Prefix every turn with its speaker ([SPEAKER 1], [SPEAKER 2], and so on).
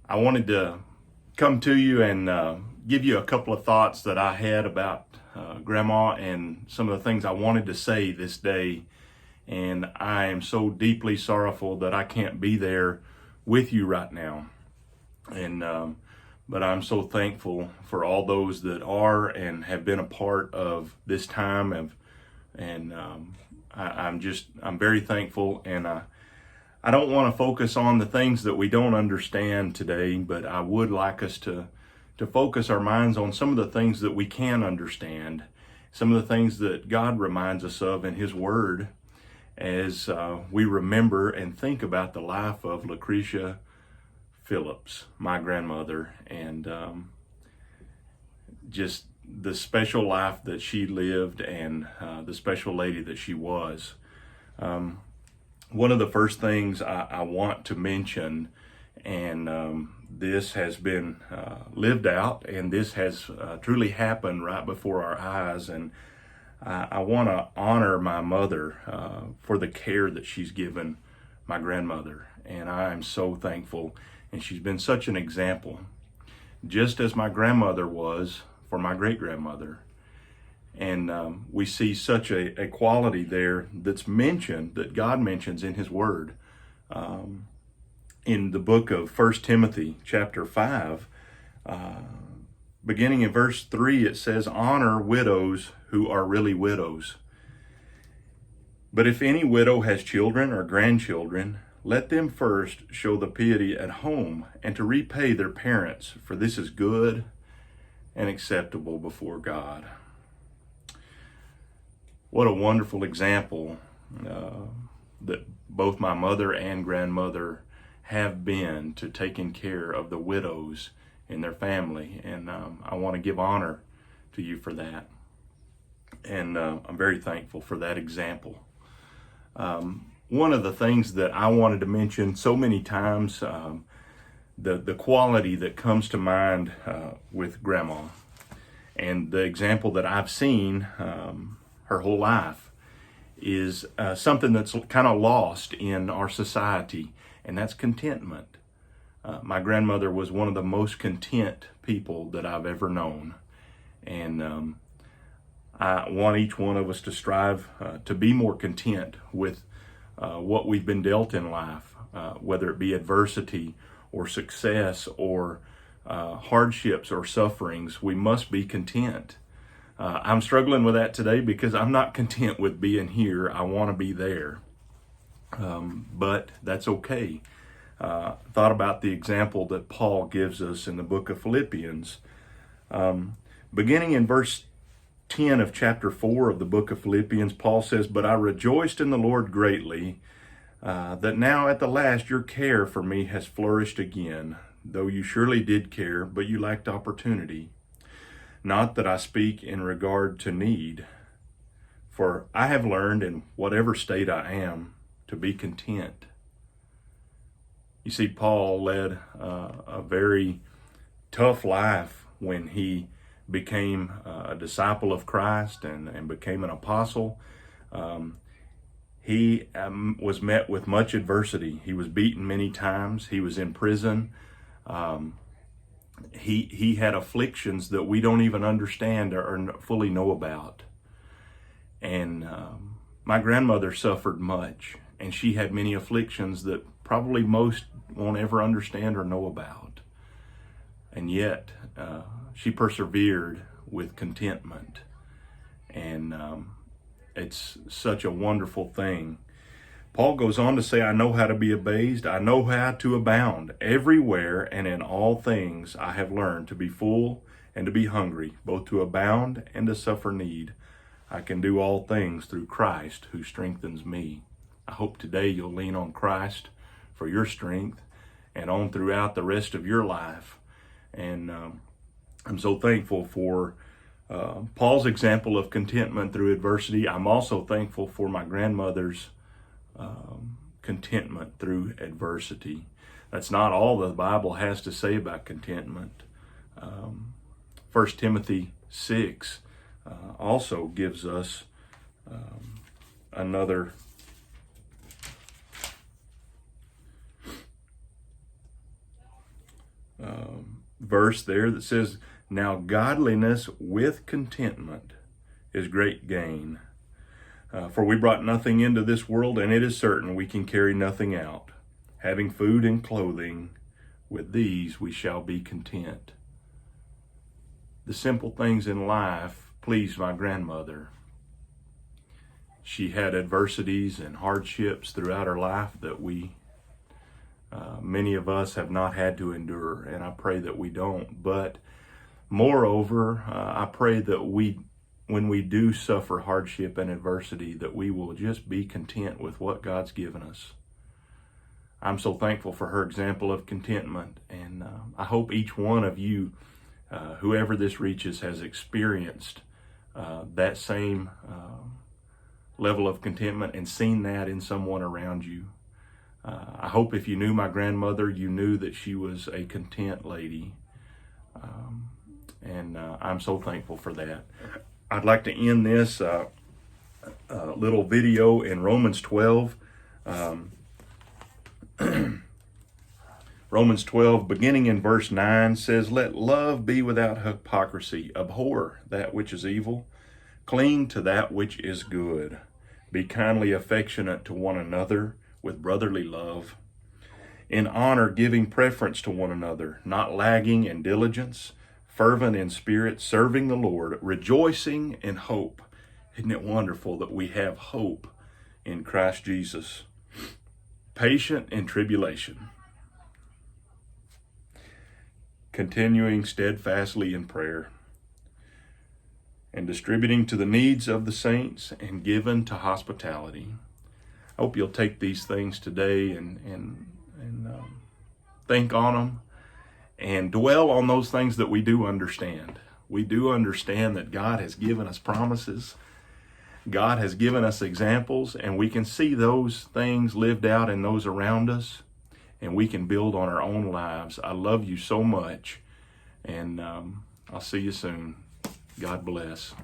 [SPEAKER 1] I wanted to come to you and give you a couple of thoughts that I had about Grandma and some of the things I wanted to say this day. And I am so deeply sorrowful that I can't be there with you right now. And but I'm so thankful for all those that are and have been a part of this time I'm very thankful, and I don't want to focus on the things that we don't understand today, but I would like us to focus our minds on some of the things that we can understand, some of the things that God reminds us of in His Word as we remember and think about the life of Lacresha Phillips, my grandmother, and just the special life that she lived and the special lady that she was. One of the first things I want to mention, and this has been lived out, and this has truly happened right before our eyes, and I want to honor my mother for the care that she's given my grandmother, and I am so thankful, and she's been such an example, just as my grandmother was for my great-grandmother. And we see such a quality there that's mentioned, that God mentions in His Word. In the book of 1 Timothy chapter 5, beginning in verse 3, it says, "Honor widows who are really widows. But if any widow has children or grandchildren, let them first show the piety at home and to repay their parents, for this is good and acceptable before God." What a wonderful example that both my mother and grandmother have been to taking care of the widows in their family. And I want to give honor to you for that. And I'm very thankful for that example. One of the things that I wanted to mention so many times, the quality that comes to mind with Grandma, and the example that I've seen her whole life, is something that's kind of lost in our society, and that's contentment. My grandmother was one of the most content people that I've ever known, and I want each one of us to strive to be more content with what we've been dealt in life, whether it be adversity or success or hardships or sufferings. We must be content. I'm struggling with that today because I'm not content with being here. I want to be there, but that's okay. Thought about the example that Paul gives us in the book of Philippians, beginning in verse 10 of chapter 4 of the book of Philippians. Paul says, "But I rejoiced in the Lord greatly, that now at the last your care for me has flourished again, though you surely did care, but you lacked opportunity. Not that I speak in regard to need, for I have learned in whatever state I am to be content." You see, Paul led a very tough life when he became a disciple of Christ and became an apostle. He was met with much adversity. He was beaten many times. He was in prison. He had afflictions that we don't even understand or fully know about. And my grandmother suffered much, and she had many afflictions that probably most won't ever understand or know about. And yet, she persevered with contentment. And it's such a wonderful thing. Paul goes on to say, "I know how to be abased. I know how to abound. Everywhere and in all things I have learned to be full and to be hungry, both to abound and to suffer need. I can do all things through Christ who strengthens me." I hope today you'll lean on Christ for your strength and on throughout the rest of your life. And I'm so thankful for Paul's example of contentment through adversity. I'm also thankful for my grandmother's contentment through adversity. That's not all the Bible has to say about contentment. 1 Timothy 6 also gives us another verse there that says, "Now godliness with contentment is great gain. For we brought nothing into this world, and it is certain we can carry nothing out. Having food and clothing, with these we shall be content." The simple things in life pleased my grandmother. She had adversities and hardships throughout her life that many of us have not had to endure, and I pray that we don't. But moreover, I pray that when we do suffer hardship and adversity, that we will just be content with what God's given us. I'm so thankful for her example of contentment, and I hope each one of you, whoever this reaches, has experienced that same level of contentment and seen that in someone around you. I hope if you knew my grandmother, you knew that she was a content lady. And I'm so thankful for that. I'd like to end this little video in Romans 12. Romans 12, beginning in verse 9, says, "Let love be without hypocrisy. Abhor that which is evil. Cling to that which is good. Be kindly affectionate to one another with brotherly love. In honor, giving preference to one another, not lagging in diligence, fervent in spirit, serving the Lord, rejoicing in hope." Isn't it wonderful that we have hope in Christ Jesus? "Patient in tribulation, continuing steadfastly in prayer, and distributing to the needs of the saints, and given to hospitality." I hope you'll take these things today and think on them and dwell on those things that we do understand. We do understand that God has given us promises. God has given us examples, and we can see those things lived out in those around us, and we can build on our own lives. I love you so much, and I'll see you soon. God bless.